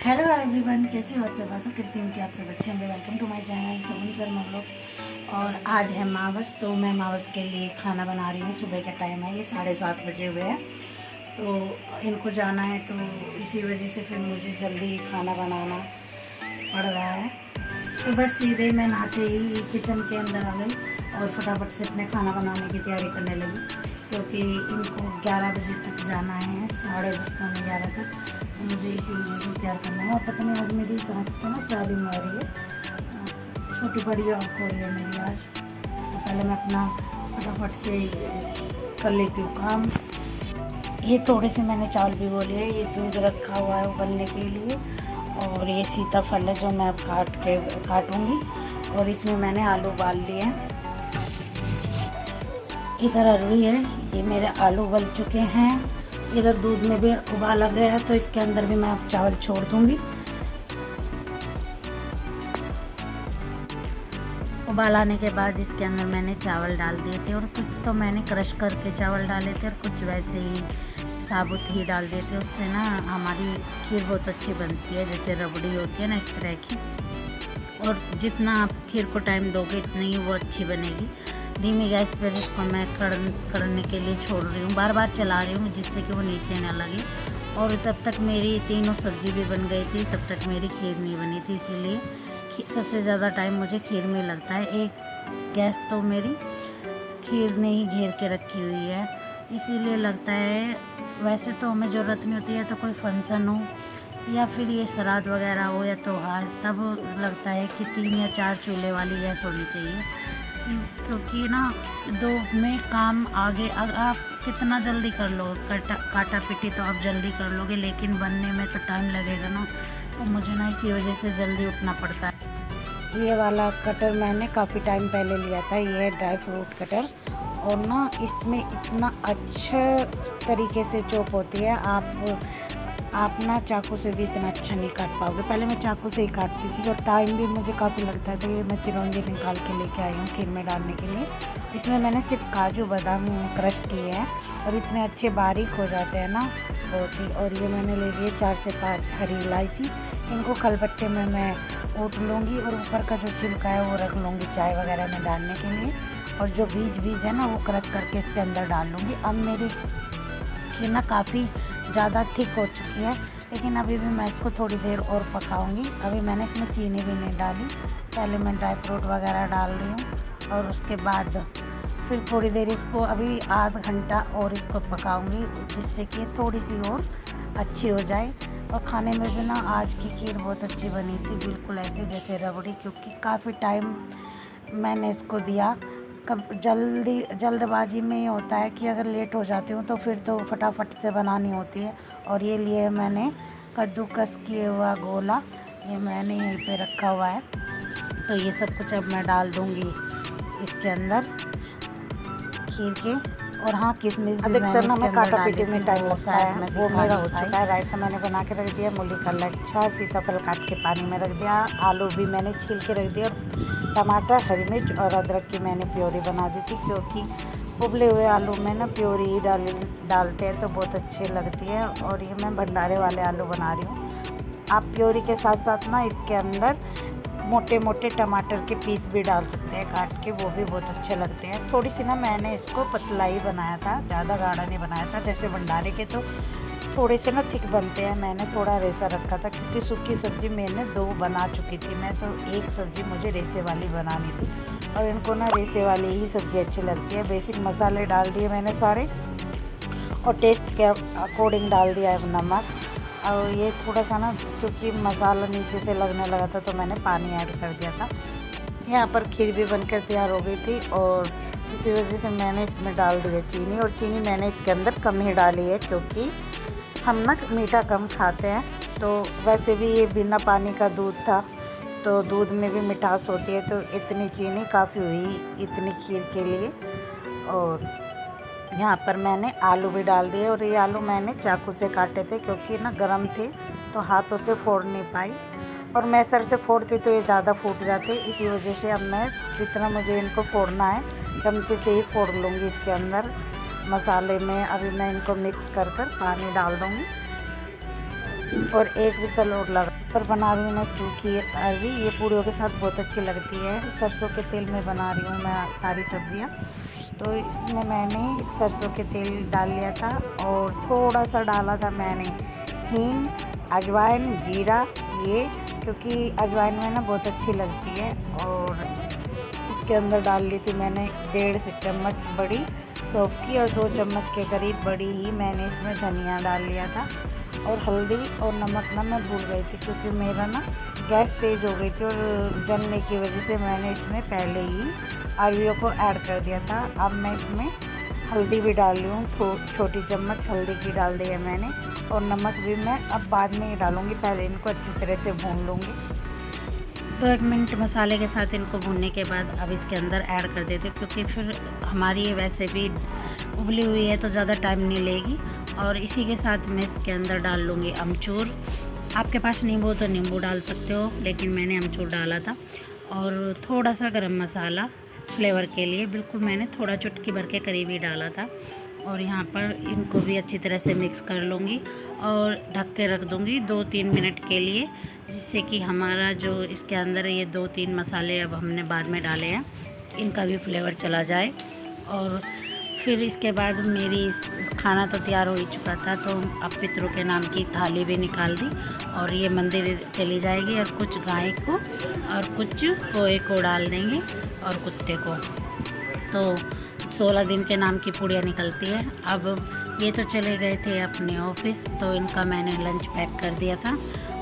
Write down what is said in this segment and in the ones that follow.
Hello everyone, कैसे हो आप सब? आशा करती हूँ कि आप सब अच्छे होंगे। वेलकम टू माय चैनल सबन शर्मा व्लॉग। और आज है मावस, तो मैं मावस के लिए खाना बना रही हूँ। सुबह का टाइम है, ये 7:30 बजे हुए हैं, तो इनको जाना है, तो इसी वजह से फिर मुझे जल्दी खाना बनाना पड़ रहा है। तो बस सीधे मैं नहाते ही किचन के अंदर आ गई और फटाफट से अपने खाना बनाने की तैयारी करने लगी, क्योंकि इनको 11 बजे तक जाना है, 10:30 पौने 11 तक। तो मुझे इसी वजह से तैयार करना है। और पता नहीं आज मेरी सांस को ना प्रॉब्लम आ रही है, छोटी बड़ी आँख हो रही है मेरी आज। तो पहले मैं अपना फटाफट से कर लेती हूँ काम। ये थोड़े से मैंने चावल भिगो लिए, ये दूध रखा हुआ है उबलने के लिए, और ये सीताफल है जो मैं अब काटूंगी। और इसमें मैंने आलू उबाल लिए हैं। इधर अरवी है, ये मेरे आलू उबल चुके हैं। इधर दूध में भी उबाला गया है, तो इसके अंदर भी मैं अब चावल छोड़ दूंगी। उबाल आने के बाद इसके अंदर मैंने चावल डाल दिए थे, और कुछ तो मैंने क्रश करके चावल डाले थे और कुछ वैसे ही साबुत ही डाल दिए थे। उससे ना हमारी खीर बहुत अच्छी बनती है, जैसे रबड़ी होती है ना, इस तरह की। और जितना आप खीर को टाइम दोगे इतनी ही वो अच्छी बनेगी। धीमी गैस पर इसको मैं कड़ने के लिए छोड़ रही हूँ, बार बार चला रही हूँ, जिससे कि वो नीचे ना लगे। और तब तक मेरी तीनों सब्जी भी बन गई थी, तब तक मेरी खीर नहीं बनी थी। इसीलिए सबसे ज़्यादा टाइम मुझे खीर में लगता है। एक गैस तो मेरी खीर ने ही घेर के रखी हुई है, इसीलिए लगता है। वैसे तो हमें ज़रूरत नहीं होती है, तो कोई फंक्शन हो या फिर ये श्राद्ध वगैरह हो या त्योहार, तब लगता है कि 3 या 4 चूल्हे वाली गैस होनी चाहिए, क्योंकि ना दो में काम आगे। अगर आप कितना जल्दी कर लो, काटा पीटी तो आप जल्दी कर लोगे, लेकिन बनने में तो टाइम लगेगा ना। तो मुझे ना इसी वजह से जल्दी उठना पड़ता है। ये वाला कटर मैंने काफ़ी टाइम पहले लिया था, ये है ड्राई फ्रूट कटर। और ना इसमें इतना अच्छा तरीके से चॉप होती है, आप ना चाकू से भी इतना अच्छा नहीं काट पाओगे। पहले मैं चाकू से ही काटती थी और टाइम भी मुझे काफ़ी लगता था। ये मैं चिरौंजी निकाल के लेके आई हूँ खीर में डालने के लिए। इसमें मैंने सिर्फ काजू बादाम क्रश किए हैं, और इतने अच्छे बारीक हो जाते हैं ना, बहुत ही। और ये मैंने ले लिए 4 से 5 हरी इलायची। इनको खलबट्टे में मैं ऊट लूँगी, और ऊपर का जो छिलका है वो रख लूँगी चाय वगैरह में डालने के लिए। और जो बीज है ना, वो क्रश करके इसके अंदर डाल लूँगी। अब मेरी खीर ना काफ़ी ज़्यादा थिक हो चुकी है, लेकिन अभी भी मैं इसको थोड़ी देर और पकाऊंगी। अभी मैंने इसमें चीनी भी नहीं डाली, पहले मैं ड्राई फ्रूट वगैरह डाल रही हूँ। और उसके बाद फिर थोड़ी देर इसको, अभी आधा घंटा और इसको पकाऊंगी, जिससे कि थोड़ी सी और अच्छी हो जाए। और खाने में भी ना आज की खीर बहुत अच्छी बनी थी, बिल्कुल ऐसे जैसे रबड़ी, क्योंकि काफ़ी टाइम मैंने इसको दिया। कब जल्दबाजी में ये होता है कि अगर लेट हो जाती हूँ तो फिर तो फटाफट से बनानी होती है। और ये लिए मैंने कद्दूकस किए हुआ गोला, ये मैंने यहीं पे रखा हुआ है। तो ये सब कुछ अब मैं डाल दूँगी इसके अंदर खीर के। और हाँ, किशमिश भी अधिकतर ना मैं काटा पीटी में टाइम लगता है, वो मेरा हो चुका है। रायता मैंने बना के रख दिया, मूली का लच्छा, सीताफल काट के पानी में रख दिया, आलू भी मैंने छील के रख दिया, और टमाटर, हरी मिर्च और अदरक की मैंने प्योरी बना दी थी, क्योंकि उबले हुए आलू में ना प्योरी ही डालते हैं तो बहुत अच्छी लगती है। और ये मैं भंडारे वाले आलू बना रही हूँ। आप प्योरी के साथ साथ ना इसके अंदर मोटे मोटे टमाटर के पीस भी डाल सकते हैं काट के, वो भी बहुत अच्छे लगते हैं। थोड़ी सी ना मैंने इसको पतला ही बनाया था, ज़्यादा गाढ़ा नहीं बनाया था। जैसे भंडारे के तो थोड़े से ना थिक बनते हैं, मैंने थोड़ा रेसा रखा था, क्योंकि सूखी सब्ज़ी मैंने 2 बना चुकी थी मैं, तो एक सब्ज़ी मुझे रेसे वाली बनानी थी। और इनको ना रेसे वाली ही सब्ज़ी अच्छी लगती है। बेसिक मसाले डाल दिए मैंने सारे, और टेस्ट के अकॉर्डिंग डाल दिया है नमक। और ये थोड़ा सा ना, क्योंकि मसाला नीचे से लगने लगा था, तो मैंने पानी ऐड कर दिया था। यहाँ पर खीर भी बनकर तैयार हो गई थी, और इसी वजह से मैंने इसमें डाल दी है चीनी। और चीनी मैंने इसके अंदर कम ही डाली है, क्योंकि हम ना मीठा कम खाते हैं। तो वैसे भी ये बिना पानी का दूध था, तो दूध में भी मिठास होती है, तो इतनी चीनी काफ़ी हुई इतनी खीर के लिए। और यहाँ पर मैंने आलू भी डाल दिए, और ये आलू मैंने चाकू से काटे थे, क्योंकि ना गर्म थे तो हाथों से फोड़ नहीं पाई, और मैसर से फोड़ती तो ये ज़्यादा फूट जाते। इसी वजह से अब मैं जितना मुझे इनको फोड़ना है चमचे से ही फोड़ लूँगी इसके अंदर मसाले में। अभी मैं इनको मिक्स कर पानी डाल दूँगी। और एक विसल और लगा पर बना रही हूँ मैं सूखी अरवी। ये पूड़ियों के साथ बहुत अच्छी लगती है। सरसों के तेल में बना रही हूँ मैं सारी सब्जियाँ। तो इसमें मैंने सरसों के तेल डाल लिया था और थोड़ा सा डाला था मैंने हींग, अजवाइन, जीरा, ये क्योंकि अजवाइन में ना बहुत अच्छी लगती है। और इसके अंदर डाल ली थी मैंने 1.5 से चम्मच बड़ी सौंफ की और 2 चम्मच के करीब बड़ी ही मैंने इसमें धनिया डाल लिया था। और हल्दी और नमक ना मैं भूल गई थी क्योंकि मेरा ना गैस तेज़ हो गई थी और जलने की वजह से मैंने इसमें पहले ही अरवियों को ऐड कर दिया था। अब मैं इसमें हल्दी भी डाल रही हूँ, छोटी चम्मच हल्दी की डाल दी है मैंने। और नमक भी मैं अब बाद में ही डालूँगी, पहले इनको अच्छी तरह से भून लूँगी। तो 1 मिनट मसाले के साथ इनको भूनने के बाद अब इसके अंदर ऐड कर देते क्योंकि फिर हमारी ये वैसे भी उबली हुई है तो ज़्यादा टाइम नहीं लेगी। और इसी के साथ मैं इसके अंदर डाल लूँगी अमचूर। आपके पास नींबू हो तो नींबू डाल सकते हो, लेकिन मैंने अमचूर डाला था। और थोड़ा सा गरम मसाला फ्लेवर के लिए, बिल्कुल मैंने थोड़ा चुटकी भर के करीब ही डाला था। और यहाँ पर इनको भी अच्छी तरह से मिक्स कर लूँगी और ढक के रख दूँगी 2-3 मिनट के लिए, जिससे कि हमारा जो इसके अंदर ये 2-3 मसाले अब हमने बाद में डाले हैं इनका भी फ्लेवर चला जाए। और फिर इसके बाद मेरी खाना तो तैयार हो ही चुका था, तो अब पितरों के नाम की थाली भी निकाल दी और ये मंदिर चली जाएगी। और कुछ गाय को और कुछ कोए को डाल देंगे और कुत्ते को। तो 16 दिन के नाम की पुड़िया निकलती है। अब ये तो चले गए थे अपने ऑफिस, तो इनका मैंने लंच पैक कर दिया था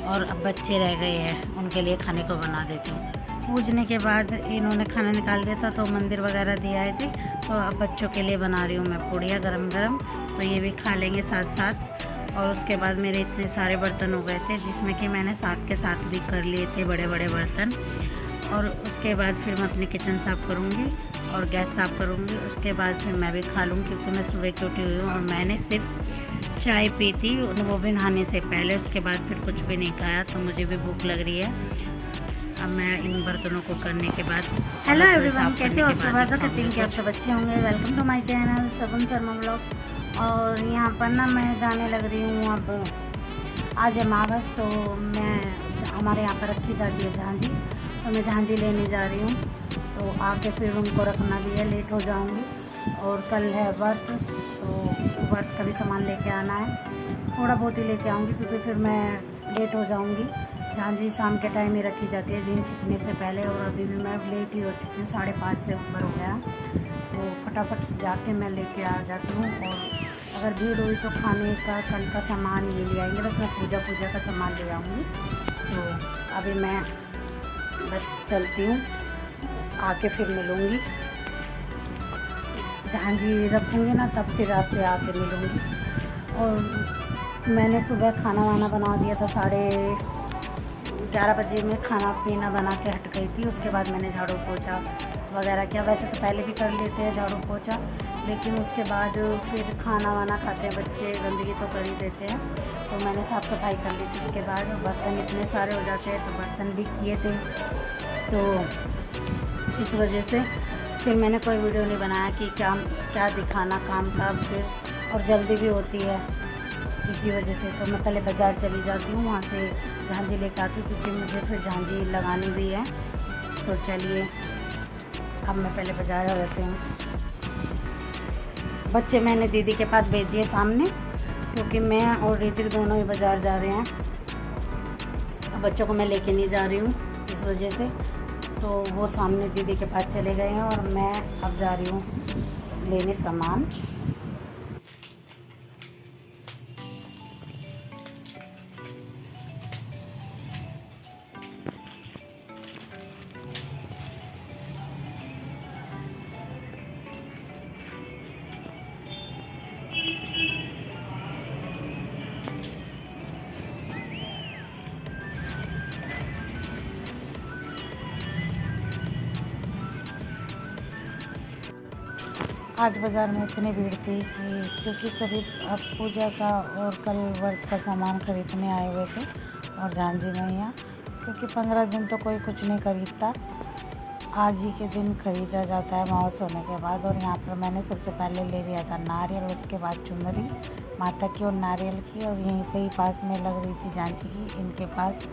और अब बच्चे रह गए हैं, उनके लिए खाने को बना देती हूँ। पूजने के बाद इन्होंने खाना निकाल दिया था तो मंदिर वगैरह दिए आए थे, तो अब बच्चों के लिए बना रही हूँ मैं पुड़िया गरम गरम, तो ये भी खा लेंगे साथ साथ। और उसके बाद मेरे इतने सारे बर्तन हो गए थे जिसमें कि मैंने साथ के साथ भी कर लिए थे बड़े बड़े बर्तन। और उसके बाद फिर मैं अपनी किचन साफ़ करूँगी और गैस साफ़ करूँगी। उसके बाद फिर मैं भी खा लूँगी क्योंकि मैं सुबह की उठी हुई हूँ और मैंने सिर्फ चाय पी थी, वो भी नहाने से पहले। उसके बाद फिर कुछ भी नहीं खाया, तो मुझे भी भूख लग रही है। अब मैं इन बर्तनों को करने के बाद हेलो एवरीवन, कैसे हो? स्वागत करती हूँ कि आप सब अच्छे होंगे। वेलकम टू माय चैनल सगुन शर्मा ब्लॉग। और यहाँ पर ना मैं जाने लग रही हूँ। अब आज है मावस, तो मैं हमारे यहाँ पर रखी जाती है झांझी, तो मैं झांझी लेने जा रही हूँ। तो आके फिर उनको रखना भी है, लेट हो जाऊँगी। और कल है व्रत, तो व्रत का भी सामान लेके आना है, थोड़ा बहुत ही लेके आऊँगी क्योंकि फिर मैं लेट हो जाऊँगी। झांझी शाम के टाइम ही रखी जाती है, दिन छिपने से पहले, और अभी भी मैं लेट ही हो चुकी हूँ, 5:30 से ऊपर हो गया। तो फटाफट जाके मैं लेके आ जाती हूँ। और अगर भीड़ हुई तो खाने का कल का सामान ये ले आएंगे, बस मैं पूजा का सामान ले आऊँगी। तो अभी मैं बस चलती हूँ, आके फिर मिलूँगी। झांझी रखूँगी ना तब फिर आपसे आके मिलूँगी। और मैंने सुबह खाना वाना बना दिया था, 11:30 बजे में खाना पीना बना के हट गई थी। उसके बाद मैंने झाड़ू पोछा वगैरह किया। वैसे तो पहले भी कर लेते हैं झाड़ू पोछा, लेकिन उसके बाद फिर खाना वाना खाते हैं बच्चे, गंदगी तो कर ही देते हैं, तो मैंने साफ़ सफाई कर ली थी। उसके बाद बर्तन इतने सारे हो जाते हैं, तो बर्तन भी किए थे, तो इस वजह से फिर मैंने कोई वीडियो नहीं बनाया कि क्या दिखाना काम का फिर, और जल्दी भी होती है इसी वजह से। तो मैं पहले बाज़ार चली जाती हूँ, वहाँ से झांझी लेकर आती हूँ क्योंकि मुझे फिर झांझी लगानी भी है। तो चलिए अब मैं पहले बाज़ार आ जाती हूँ। बच्चे मैंने दीदी के पास भेज दिए सामने, क्योंकि मैं और ऋतिक दोनों ही बाज़ार जा रहे हैं। अब बच्चों को मैं लेके नहीं जा रही हूँ इस वजह से, तो वो सामने दीदी के पास चले गए हैं और मैं अब जा रही हूँ लेने सामान। आज बाज़ार में इतनी भीड़ थी कि क्योंकि सभी अब पूजा का और कल व्रत का सामान खरीदने आए हुए थे और झांझी में यहाँ, क्योंकि 15 दिन तो कोई कुछ नहीं खरीदता, आज ही के दिन ख़रीदा जाता है अमावस होने के बाद। और यहाँ पर मैंने सबसे पहले ले लिया था नारियल, उसके बाद चुनरी माता की और नारियल की। और यहीं पे ही पास में लग रही थी झांझी की इनके पास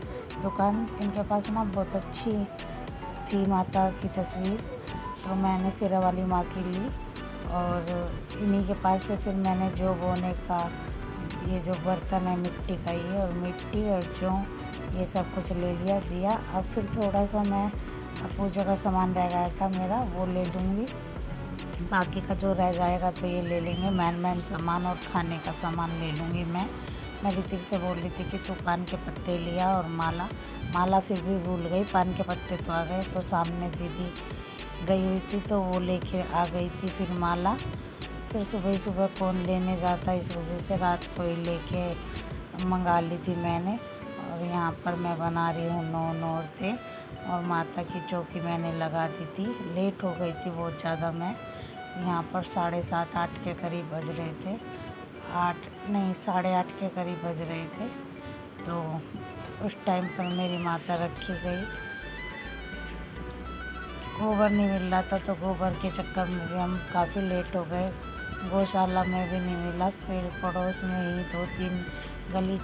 दुकान। इनके पास ना बहुत अच्छी थी माता की तस्वीर, तो मैंने सिरा वाली माँ की ली। और इन्हीं के पास से फिर मैंने जो बोने का ये जो बर्तन है मिट्टी का, ये और मिट्टी और जौ ये सब कुछ ले लिया दिया। अब फिर थोड़ा सा मैं पूजा का सामान रह गया था मेरा, वो ले लूँगी। बाकी का जो रह जाएगा तो ये ले लेंगे, मेन सामान और खाने का सामान ले लूँगी मैं ऋतिक से बोल रही थी कि तू पान के पत्ते लिया और माला फिर भी भूल गई। पान के पत्ते तो आ गए, तो सामने दीदी गई हुई थी तो वो लेके आ गई थी फिर माला। फिर सुबह कौन लेने जाता, इस वजह से रात को ही लेके मंगा ली थी मैंने। और यहाँ पर मैं बना रही हूँ 9 नौरतें और माता की चौकी मैंने लगा दी थी। लेट हो गई थी बहुत ज़्यादा, मैं यहाँ पर 7:30 8 के करीब बज रहे थे, 8:30 के करीब बज रहे थे। तो उस टाइम पर मेरी माता रखी गई। गोबर नहीं मिल रहा था तो गोबर के चक्कर में भी हम काफ़ी लेट हो गए। गौशाला में भी नहीं मिला, फिर पड़ोस में ही 2-3 गली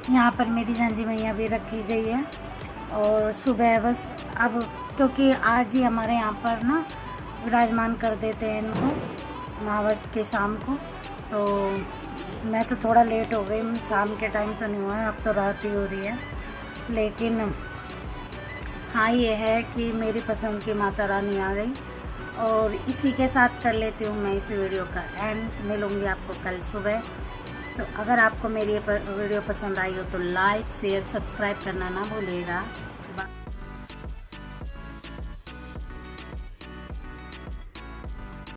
यहाँ पर मेरी झांझी मैया भी रखी गई है। और सुबह बस अब क्योंकि आज ही हमारे यहाँ पर ना विराजमान कर देते हैं इनको अमावस के शाम को, तो मैं तो थोड़ा लेट हो गई। शाम के टाइम तो नहीं हुआ है, अब तो रात ही हो रही है। लेकिन हाँ ये है कि मेरी पसंद की माता रानी आ गई। और इसी के साथ कर लेती हूँ मैं इस वीडियो का एंड। मिलूँगी आपको कल सुबह। तो अगर आपको मेरी वीडियो पसंद आई हो तो लाइक शेयर सब्सक्राइब करना ना भूलिएगा।